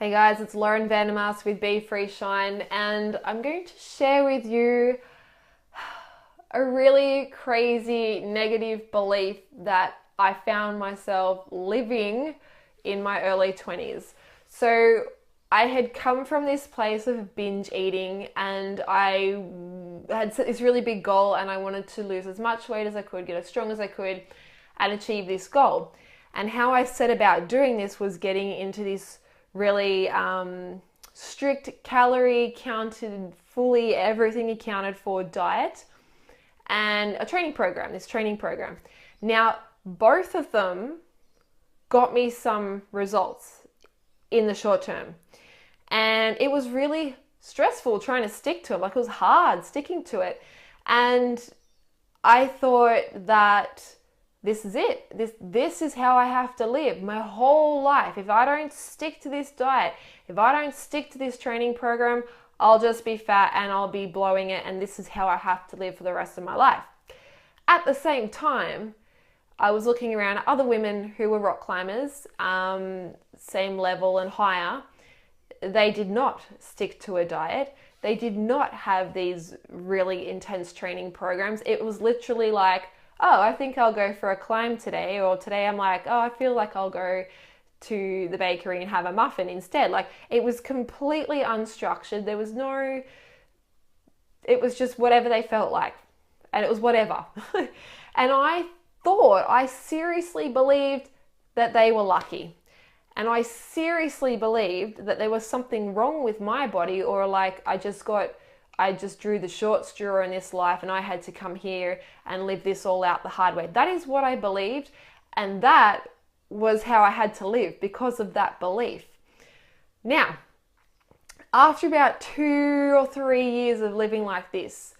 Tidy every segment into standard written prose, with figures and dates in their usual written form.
Hey guys, it's Lauren Vandermast with Be Free Shine, and I'm going to share with you a really crazy negative belief that I found myself living in my early 20s. So I had come from this place of binge eating, and I had set this really big goal, and I wanted to lose as much weight as I could, get as strong as I could, and achieve this goal. And how I set about doing this was getting into this really strict calorie counted, fully everything accounted for diet and a training program. Now, both of them got me some results in the short term. And it was really stressful trying to stick to it. Like, it was hard sticking to it. And I thought that this is it. This is how I have to live my whole life. If I don't stick to this diet, if I don't stick to this training program, I'll just be fat and I'll be blowing it, and this is how I have to live for the rest of my life. At the same time, I was looking around at other women who were rock climbers, same level and higher. They did not stick to a diet. They did not have these really intense training programs. It was literally like, oh, I think I'll go for a climb today, or today I'm like, oh, I feel like I'll go to the bakery and have a muffin instead. Like, it was completely unstructured. It was just whatever they felt like, and it was whatever. And I seriously believed that they were lucky. And I seriously believed that there was something wrong with my body, or like I just drew the short straw in this life and I had to come here and live this all out the hard way. That is what I believed, and that was how I had to live because of that belief. Now, after about 2 or 3 years of living like this,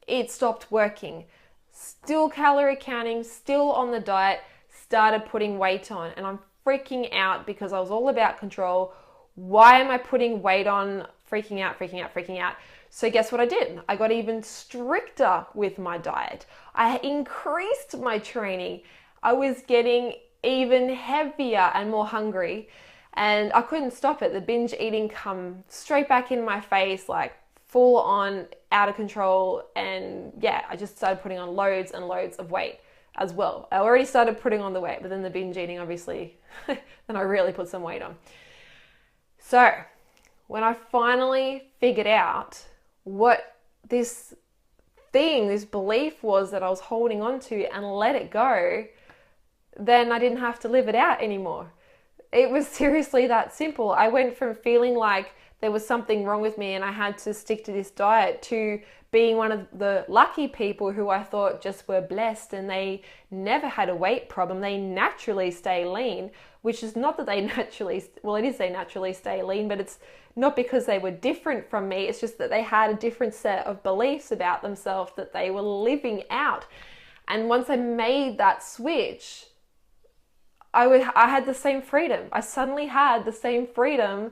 it stopped working. Still calorie counting, still on the diet, started putting weight on, and I'm freaking out because I was all about control. Why am I putting weight on? Freaking out. So guess what I did? I got even stricter with my diet. I increased my training. I was getting even heavier and more hungry, and I couldn't stop it. The binge eating come straight back in my face, like full on out of control. And yeah, I just started putting on loads and loads of weight as well. I already started putting on the weight, but then the binge eating, obviously, then I really put some weight on. So when I finally figured out what this belief was that I was holding on to, and let it go, then I didn't have to live it out anymore. It was seriously that simple. I went from feeling like there was something wrong with me and I had to stick to this diet, to being one of the lucky people who I thought just were blessed and they never had a weight problem. They naturally stay lean, which is not that they naturally, well, it is they naturally stay lean, but it's not because they were different from me. It's just that they had a different set of beliefs about themselves that they were living out. And once I made that switch, I had the same freedom. I suddenly had the same freedom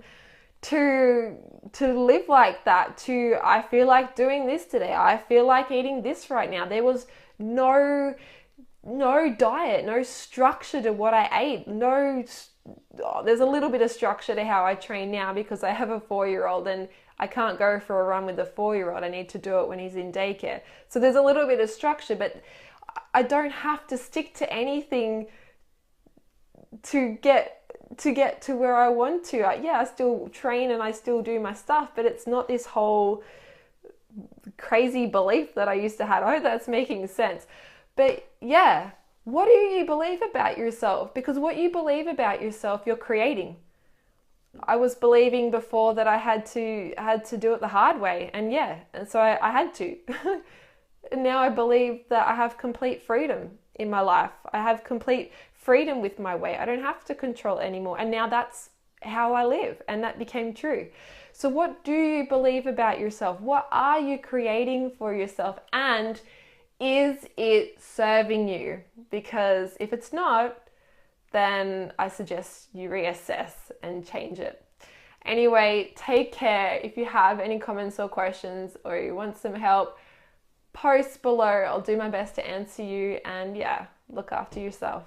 to live like that, I feel like doing this today. I feel like eating this right now. There was no diet, no structure to what I ate. There's a little bit of structure to how I train now because I have a 4-year-old and I can't go for a run with a 4-year-old. I need to do it when he's in daycare. So there's a little bit of structure, but I don't have to stick to anything to get to where I want to. I still train and I still do my stuff, but it's not this whole crazy belief that I used to have. I hope that's making sense. But yeah, what do you believe about yourself? Because what you believe about yourself, you're creating. I was believing before that I had to do it the hard way, and so I had to. And now I believe that I have complete freedom in my life. I have complete freedom with my weight. I don't have to control anymore. And now that's how I live. And that became true. So what do you believe about yourself? What are you creating for yourself? And is it serving you? Because if it's not, then I suggest you reassess and change it. Anyway, take care. If you have any comments or questions, or you want some help, post below. I'll do my best to answer you, and look after yourself.